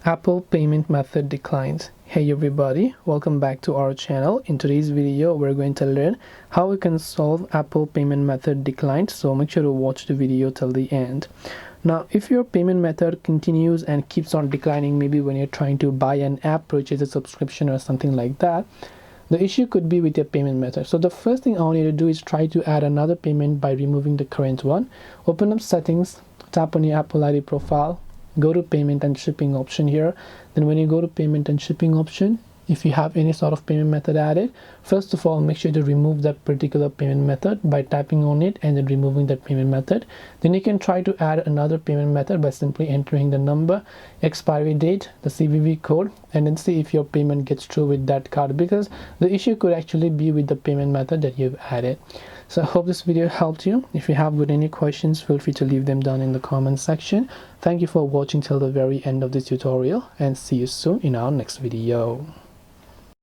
Apple payment method declines. Hey everybody, welcome back to our channel. In today's video we're going to learn how we can solve Apple payment method declines, so make sure to watch the video till the end. Now if your payment method continues and keeps on declining, maybe when you're trying to buy an app, purchase a subscription or something like that, the issue could be with your payment method. So the first thing I want you to do is try to add another payment by removing the current one. Open up settings, tap on your Apple ID profile, go to payment and shipping option here. Then when you go to payment and shipping option, if you have any sort of payment method added, first of all make sure to remove that particular payment method by tapping on it and then removing that payment method. Then you can try to add another payment method by simply entering the number, expiry date, the CVV code, and then see if your payment gets through with that card, because the issue could actually be with the payment method that you've added. So I hope this video helped you. If you have got any questions, feel free to leave them down in the comment section. Thank you for watching till the very end of this tutorial, and see you soon in our next video.